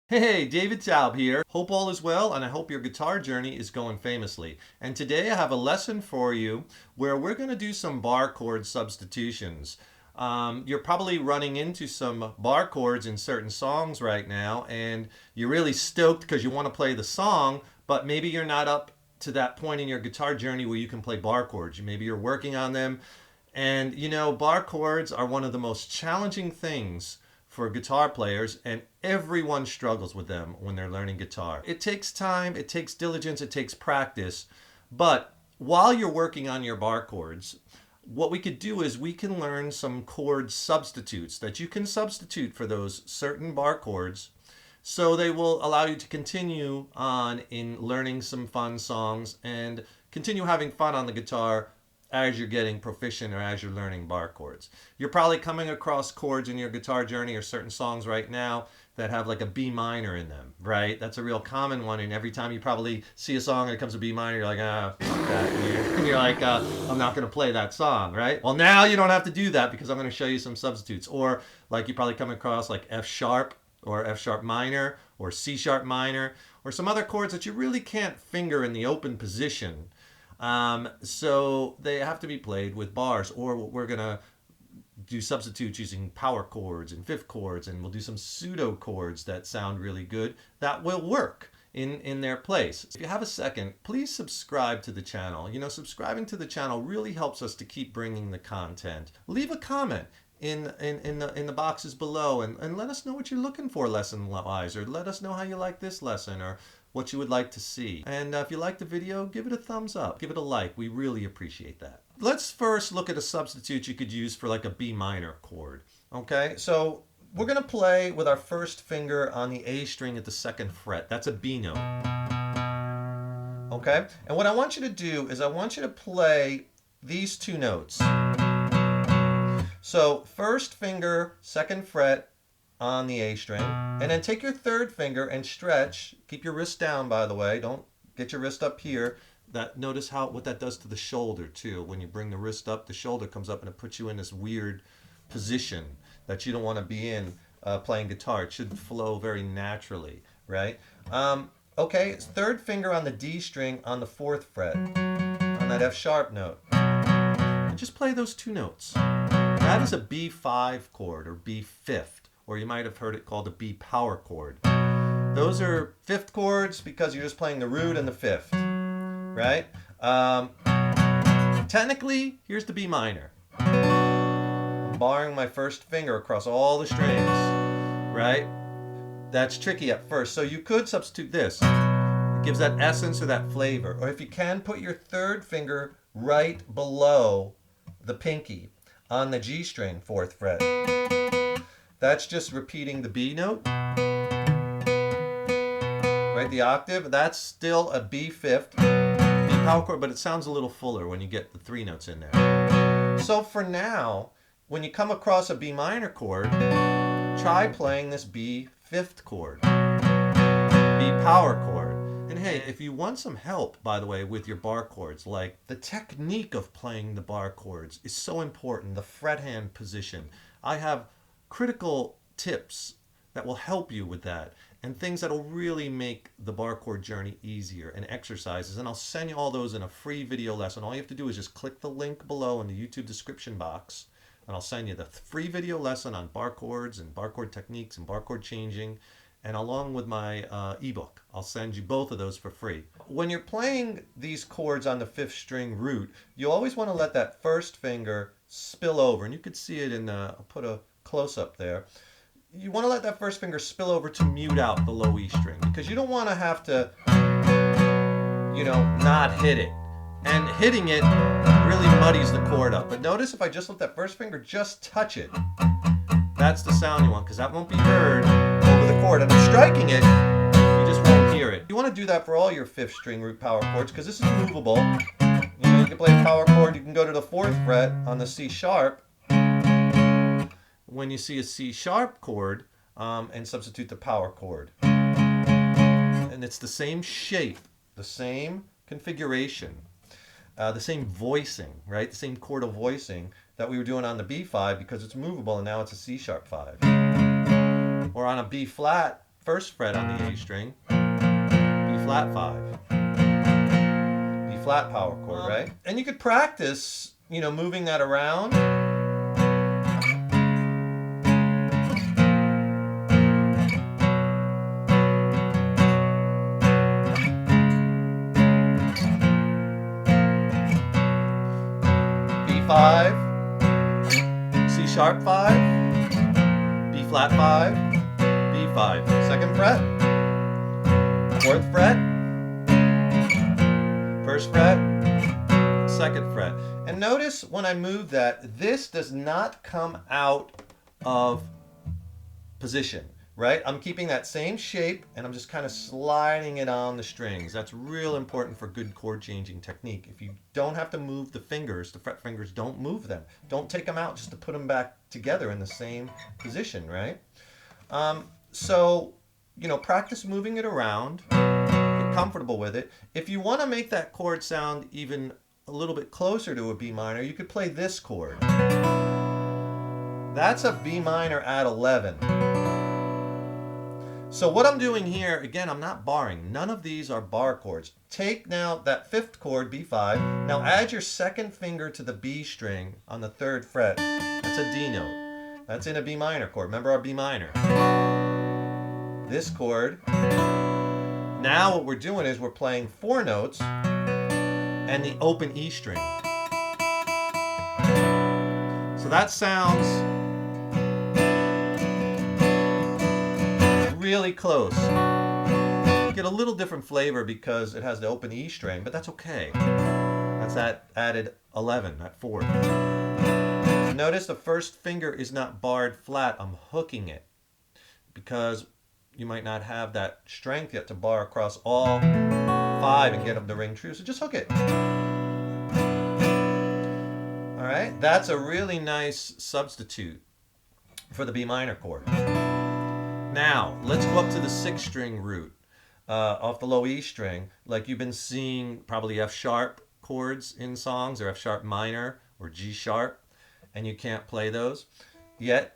Hey, David Taub here. Hope all is well, and I hope your guitar journey is going famously. And today I have a lesson for you where we're going to do some bar chord substitutions. You're probably running into some bar chords in certain songs right now, and you're really stoked because you want to play the song, but maybe you're not up to that point in your guitar journey where you can play bar chords. Maybe you're working on them, and bar chords are one of the most challenging things for guitar players, and everyone struggles with them when they're learning guitar. It takes time, it takes diligence, it takes practice. But while you're working on your bar chords, what we could do is we can learn some chord substitutes that you can substitute for those certain bar chords, so they will allow you to continue on in learning some fun songs and continue having fun on the guitar as you're getting proficient or as you're learning bar chords. You're probably coming across chords in your guitar journey or certain songs right now that have like a B minor in them, right? That's a real common one, and every time you probably see a song and it comes to B minor, you're like, fuck that. And you're like, I'm not going to play that song, right? Well, now you don't have to do that because I'm going to show you some substitutes. Or like you probably come across like F sharp or F sharp minor or C sharp minor or some other chords that you really can't finger in the open position. So they have to be played with bars, or we're going to do substitutes using power chords and fifth chords, and we'll do some pseudo chords that sound really good that will work in their place. If you have a second, please subscribe to the channel. Subscribing to the channel really helps us to keep bringing the content. Leave a comment in the boxes below, and let us know what you're looking for lesson wise, or let us know how you like this lesson, or what you would like to see. And if you like the video, give it a thumbs up, give it a like. We really appreciate that. Let's first look at a substitute you could use for like a B minor chord. Okay, so we're going to play with our first finger on the A string at the second fret. That's a B note. Okay, and what I want you to do is I want you to play these two notes. So first finger, second fret on the A string, and then take your third finger and stretch. Keep your wrist down, by the way. Don't get your wrist up here. Notice what that does to the shoulder too. When you bring the wrist up, the shoulder comes up and it puts you in this weird position that you don't want to be in playing guitar. It should flow very naturally, right? Okay, third finger on the D string on the fourth fret on that F sharp note. And just play those two notes. That is a B5 chord, or B fifth, or you might have heard it called a B power chord. Those are fifth chords because you're just playing the root and the fifth, right? Technically, here's the B minor. I'm barring my first finger across all the strings, right? That's tricky at first, so you could substitute this. It gives that essence or that flavor. Or if you can, put your third finger right below the pinky on the G string, fourth fret. That's just repeating the B note, right? The octave. That's still a B fifth, B power chord, but it sounds a little fuller when you get the three notes in there. So for now, when you come across a B minor chord, try playing this B fifth chord, B power chord. And hey, if you want some help, by the way, with your bar chords, like the technique of playing the bar chords is so important, the fret hand position. I have critical tips that will help you with that, and things that will really make the bar chord journey easier, and exercises. And I'll send you all those in a free video lesson. All you have to do is just click the link below in the YouTube description box, and I'll send you the free video lesson on bar chords and bar chord techniques and bar chord changing. And along with my ebook, I'll send you both of those for free. When you're playing these chords on the fifth string root, you always want to let that first finger spill over. And you could see it I'll put a close-up there. You want to let that first finger spill over to mute out the low E string, because you don't want to have to, not hit it. And hitting it really muddies the chord up. But notice if I just let that first finger just touch it, that's the sound you want, because that won't be heard over the chord. And I'm striking it, you just won't hear it. You want to do that for all your fifth string root power chords, because this is movable. You can play a power chord, you can go to the fourth fret on the C sharp when you see a C sharp chord, and substitute the power chord. And it's the same shape, the same configuration, the same voicing, right? The same chordal voicing that we were doing on the B5, because it's movable and now it's a C sharp 5. Or on a B flat first fret on the A string, B flat 5. B flat power chord, right? And you could practice, you know, moving that around. B5, C sharp 5, B flat 5, B5, second fret, fourth fret, first fret, second fret. And notice when I move that, this does not come out of position, right? I'm keeping that same shape and I'm just kind of sliding it on the strings. That's real important for good chord changing technique. If you don't have to move the fingers, the fret fingers, don't move them. Don't take them out just to put them back together in the same position, right? So, you know, practice moving it around, get comfortable with it. If you want to make that chord sound even a little bit closer to a B minor, you could play this chord. That's a B minor at 11. So what I'm doing here, again, I'm not barring. None of these are bar chords. Take now that fifth chord, B5. Now add your second finger to the B string on the third fret. That's a D note. That's in a B minor chord. Remember our B minor. This chord. Now what we're doing is we're playing 4 notes and the open E string. So that sounds really close. Get a little different flavor because it has the open E string, but that's okay. That's that added 11, that 4. So notice the first finger is not barred flat. I'm hooking it because you might not have that strength yet to bar across all 5 and get them to ring true. So just hook it. All right, that's a really nice substitute for the B minor chord. Now, let's go up to the 6th string root off the low E string. Like you've been seeing probably F sharp chords in songs, or F sharp minor, or G sharp, and you can't play those yet.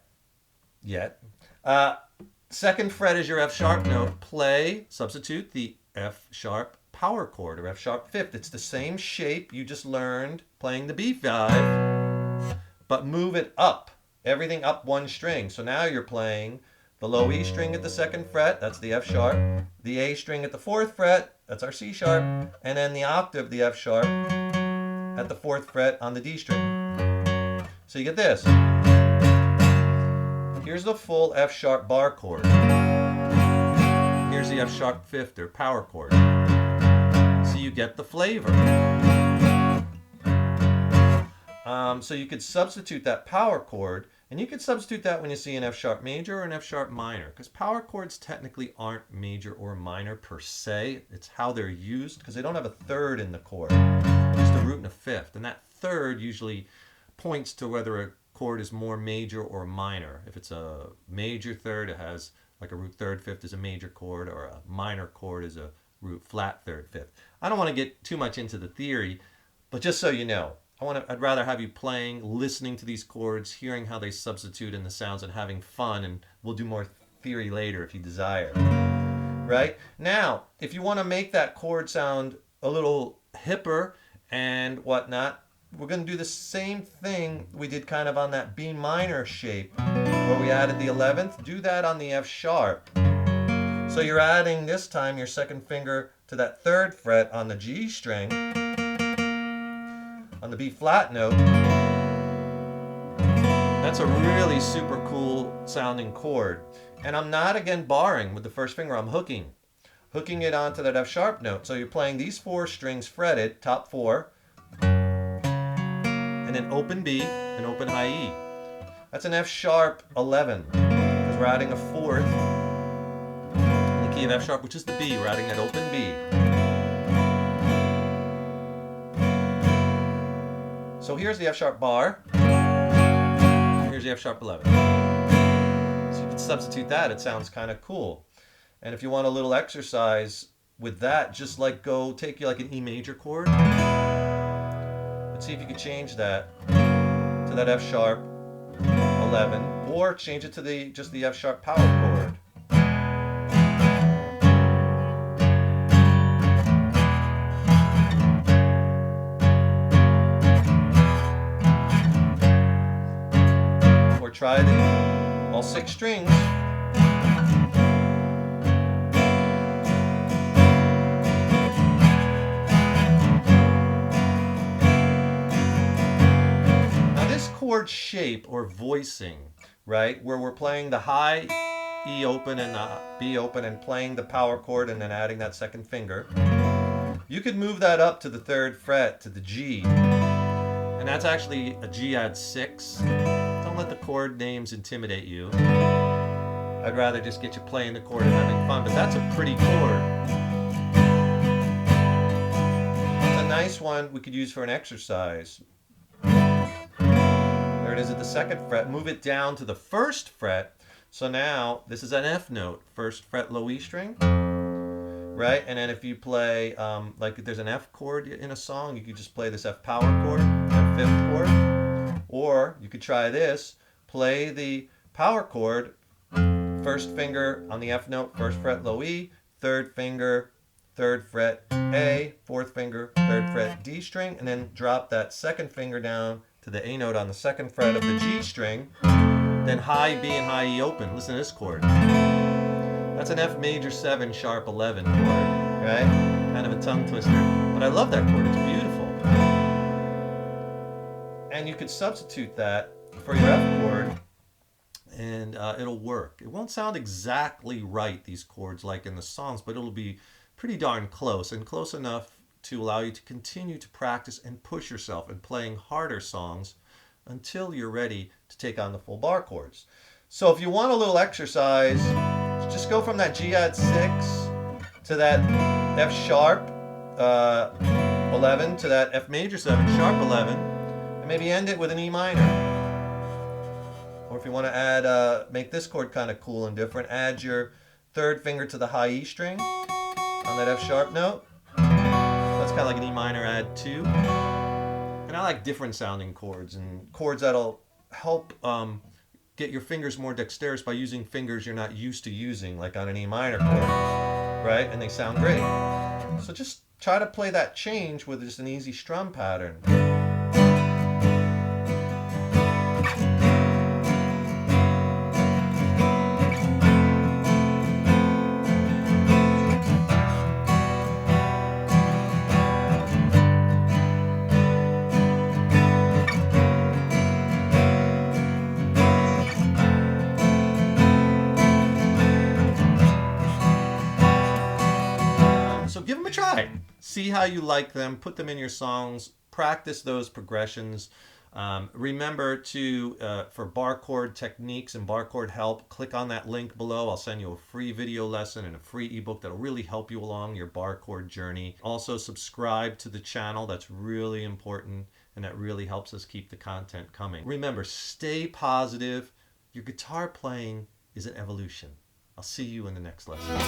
Second fret is your F sharp note. Play, substitute the F sharp power chord, or F sharp 5th. It's the same shape you just learned playing the B5, but move it up. Everything up 1 string. So now you're playing the low E string at the 2nd fret, that's the F sharp. The A string at the 4th fret, that's our C sharp. And then the octave, the F sharp, at the 4th fret on the D string. So you get this. Here's the full F sharp bar chord. Here's the F sharp 5th or power chord. So you get the flavor. So you could substitute that power chord. And you can substitute that when you see an F sharp major or an F sharp minor, because power chords technically aren't major or minor per se. It's how they're used, because they don't have a 3rd in the chord, just a root and a 5th. And that 3rd usually points to whether a chord is more major or minor. If it's a major 3rd, it has like a root 3rd 5th is a major chord, or a minor chord is a root flat 3rd 5th. I don't want to get too much into the theory, but just so you know, I'd rather have you playing, listening to these chords, hearing how they substitute in the sounds, and having fun. And we'll do more theory later if you desire. Right? Now, if you want to make that chord sound a little hipper and whatnot, we're going to do the same thing we did kind of on that B minor shape where we added the 11th. Do that on the F sharp. So you're adding this time your 2nd finger to that 3rd fret on the G string. On the B flat note. That's a really super cool sounding chord. And I'm not again barring with the first finger, I'm hooking it onto that F sharp note. So you're playing these 4 strings fretted, top 4, and then open B and open high E. That's an F sharp 11, because we're adding a 4th in the key of F sharp, which is the B. We're adding that open B. So here's the F sharp bar. Here's the F sharp 11. So you can substitute that. It sounds kind of cool. And if you want a little exercise with that, just like go take you like an E major chord. Let's see if you can change that to that F sharp 11, or change it to just the F sharp power chord. try all 6 strings. Now this chord shape or voicing, right, where we're playing the high E open and B open and playing the power chord and then adding that second finger, you could move that up to the 3rd fret to the G. And that's actually a G add 6. Don't let the chord names intimidate you. I'd rather just get you playing the chord and having fun, but that's a pretty chord. It's a nice one we could use for an exercise. There it is at the 2nd fret. Move it down to the 1st fret. So now this is an F note, 1st fret low E string, right? And then if you play, like if there's an F chord in a song, you could just play this F power chord, F 5th chord. Or you could try this, play the power chord, 1st finger on the F note, 1st fret low E, 3rd finger, 3rd fret A, 4th finger, 3rd fret D string, and then drop that 2nd finger down to the A note on the 2nd fret of the G string. Then high B and high E open. Listen to this chord. That's an F major 7 sharp 11 chord, right? Kind of a tongue twister. But I love that chord. It's beautiful. And you could substitute that for your F chord and it'll work. It won't sound exactly right, these chords, like in the songs, but it'll be pretty darn close, and close enough to allow you to continue to practice and push yourself in playing harder songs until you're ready to take on the full bar chords. So if you want a little exercise, just go from that G add 6 to that F sharp 11 to that F major 7 sharp 11, and maybe end it with an E minor. Or if you want to add, make this chord kind of cool and different, add your 3rd finger to the high E string on that F sharp note. That's kind of like an E minor add 2. And I like different sounding chords, and chords that'll help get your fingers more dexterous by using fingers you're not used to using, like on an E minor chord, right? And they sound great. So just try to play that change with just an easy strum pattern. So give them a try. See how you like them. Put them in your songs. Practice those progressions. Remember to, for bar chord techniques and bar chord help, click on that link below. I'll send you a free video lesson and a free ebook that'll really help you along your bar chord journey. Also subscribe to the channel. That's really important, and that really helps us keep the content coming. Remember, stay positive. Your guitar playing is an evolution. I'll see you in the next lesson.